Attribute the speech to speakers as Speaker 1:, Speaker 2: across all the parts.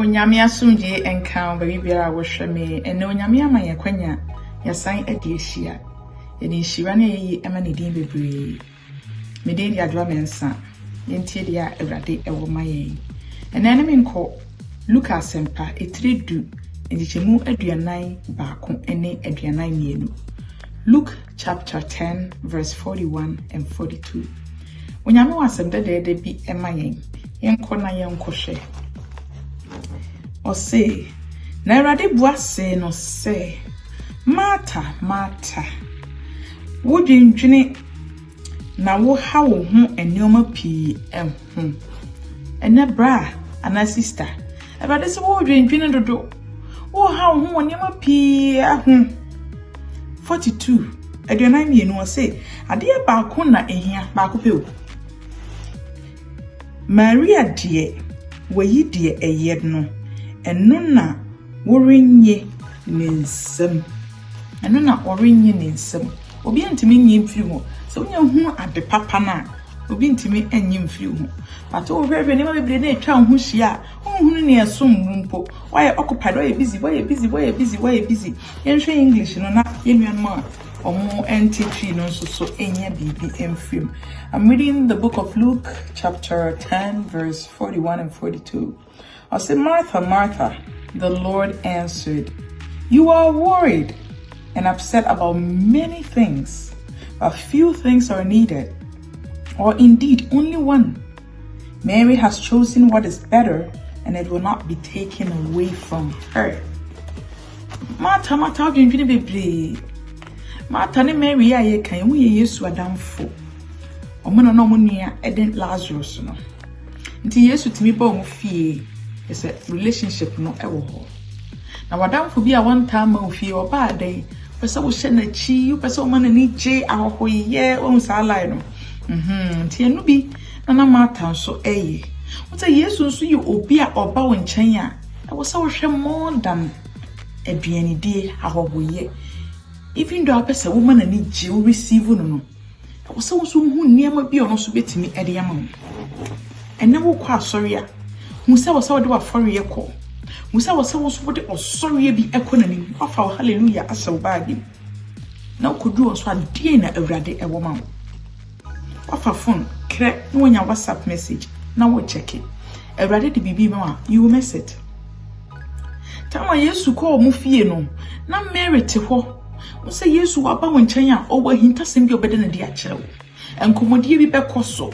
Speaker 1: Onyame asomdie enka baby biara wo hwe me ene onyame ama ye kwanya yasan ade ehia ye ni hira na ye ema ne din bebre me din dia adwa mensa ye ntie dia ewrade ewo maye ene ne menko Lucas sempa etredu endichemu aduanan baako ene aduanan mienu Luke chapter 10 verse 41 and 42 onyame wasem de bi ema yenko na yenko hwe o say na Awurade buase no say Martha wo dwendwene na wo ha wo ho enioma pii ehun ene bra ana sister Awurade se wo dwendwene dodo wo ha wo ho enioma pii ehun 42 aduanan mienu o say ade baako na ehia baako pe o Maria die wayi die eyed no eno na worenye ninsem eno na worenye ninsem obi ntimi nyi mfiri ho so wonya hu ade papa na obi ntimi enyi mfiri ho but o hwehwe ne ma bebre na etwa ho hia ohunu ne esom mpo why occupied why busy yenhwe English no na yenuan ma omo NT3 no so enya bibi emfrim. I'm reading the book of Luke chapter 10 verse 41 and 42. I said, Martha, Martha, the Lord answered, you are worried and upset about many things, but few things are needed, or indeed only one. Mary has chosen what is better, and it will not be taken away from her. Martha, Martha ne Mary aye kan wo ye Yesu adamfo. Omo no mo nua eden Lazarus no. Nti Yesu timi ba omo fie. It's a relationship no ewo ho. Na wadamfo bi a one time ma ofie oba adai. Pese wo hye na chi, wo pese wo ma na ni je ahohoye wo sa line no. Nti enu bi na Martha so eye. Wo say Yesu nso ye obi a oba wo nchen a. Wo say wo hwe more than aduani die ahohoye. Even though pese wo ma na ni je wo receive no. Wo say wo so hu niam bi ono so betimi ede ama wo. Ene wo kwa asori a Musa was so do for ye call. Musa was so what or sorry be economy of our hallelujah as so bad. Now could do us one dinner every day a woman. Off a phone, correct no your WhatsApp message. Now we'll check it. Every day the baby mama, you will miss it. Tell my yes to call Mufie no. Now married to her. Musa yes to about when China over hinter send your better than the child. And commodity be back so.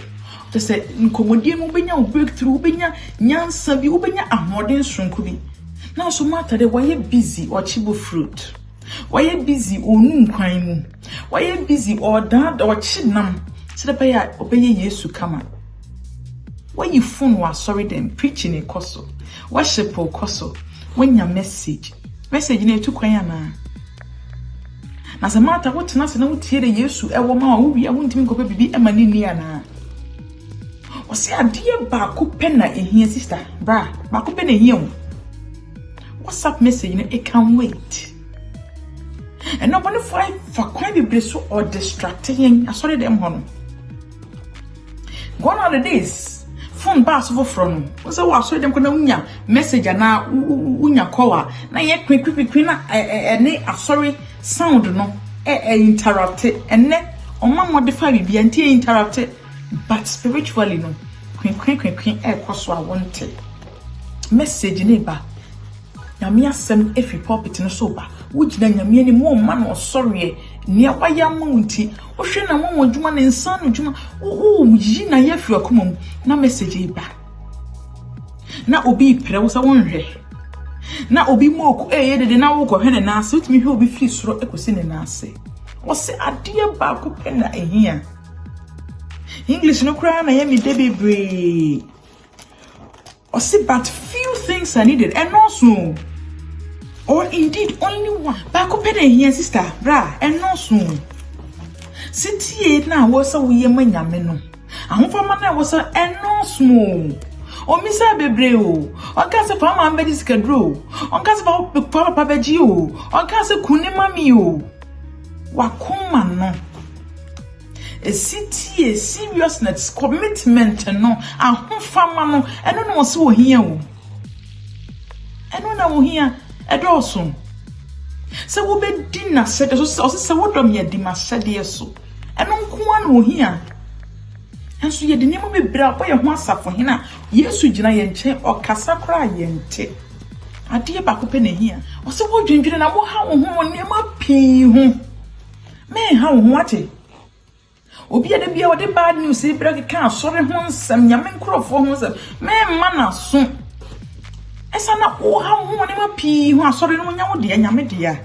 Speaker 1: To say nkomodie no benya breakthrough benya nyansa bi ubenya ahoden sonko bi na so Martha de why busy or chibo fruit why busy onu nkwan mu why busy or dad or chinam se de paya obeye Yesu kama why you phone was sorry them preaching a koso worship or koso when your message na etu kwan na se Martha what na se na wutie de Yesu ewo ma wo wi awuntimi kopa bibi emani ni ana Osi adie baako pe na ehia sister bra baako pe na ehia wo WhatsApp message no it can wait and nobody for kwan be so or distracting asori dem ho no gone are the days phone ba so from no so wa asori dem ko na unya message na unya call na ye kwekwi na ne asori sound no interrupt and ne oma modify bibia nti interrupt but spiritually no queen so I want message neighbor nyame asem efi pulpit no so ba wugina nyame ni mo ma no sorry ne waya munti wo hwe na mo djuma ne nsan no djuma wo yi na ya fi akomam na message ba na obi pere wo sa wonhwe na obi moku de na wo ko hwe ne na ase utimi hwe obi fi soro ekosi ne na ase wo se ade ba ko pe na ehia English no cry na yemi debebre. Or say but few things are needed and also or indeed only one. Ba ko pede here sister bra and also. Siti na wo sa wo yema nyame no. Ahofama na wo sa and also. O misa bebre o. On ka se fama ambedi skadro. On ka se fa papa beji o. On ka se kunema mi o. Wakoma no. A city, a seriousness, commitment, no, a home family, no, and no so here. eno na wo hia edoso se wo be di na se so se wo dom ye di ma sede so eno nko an wo hia enso ye de nemo be bra bo ye ho asafo hina Yesu gina ye nche okasa kra ye nte ade ba ko pe na hia o se wo dwendwene na mo ha wo ho nemo pii ho me ha wo ho ate obi ade bia wo de bad news e bra ka asore ho nsam nyame nkrofo ho nsam me ma na so esa na wo ha wo nemo pii ho asore no nya wo de nyame de ya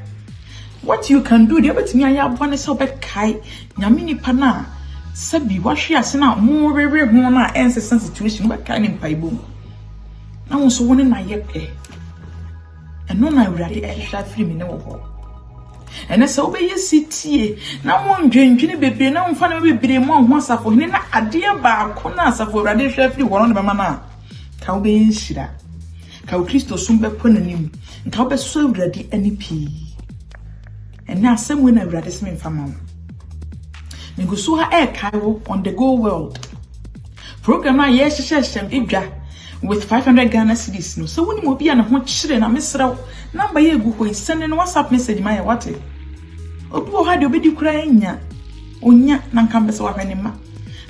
Speaker 1: what you can do de betimi aya abone se obekai nyame nipa na sabi wahwe ase na mo rewe ho na ense situation obekai ni mpa ibom na wo so woni na yepe eno na awurade ehwa firi mi ne wo ho ene se obeye sitie na wo ndwendwene bebre na wo mfa na bebre mo ho asafo hene na ade ba ko na asafo awurade hwa firi wo no be mama ka obeye nshira ka Kristo sumbe ponanim nka obeso awurade ani pii ena asem we na awurade se mfa ma wo Nigusu ha Kaiwo on the Go World. Program na ye hyehyem idwa with 500 Ghana cedis no. So woni mo bia na ho kyere na mesrew number ye gu hoi send no WhatsApp message ma ye wate. Obi wo ha de obedi kura nya. Onya na nka mbese wa hwene ma.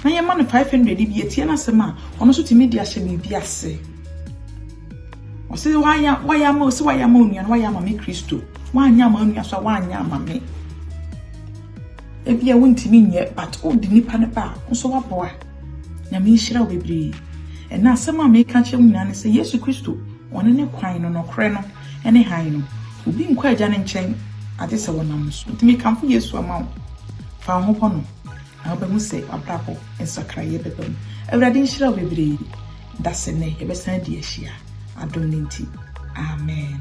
Speaker 1: Na ye ma no 500 bi etie na sema ono so timi dia hye bi ase. O se waya ma o se waya ma onua na waya ma me Kristo. Wanya ma onua so wanya ma me. Ebia wontimi nye but o di nipa ne ba nso waboa na me nhira obebri e na asema me ka kyem nyane se Yesu Kristo one ne kwan no nokre no ene han no obi nkwa agya ne nchen ade se wonam so ntimi kamfo Yesu ama fa ho pono na obamu se abrabo ensakra ye bebam awurade nhira obebri da se ne ye besan di ahia adom nti amen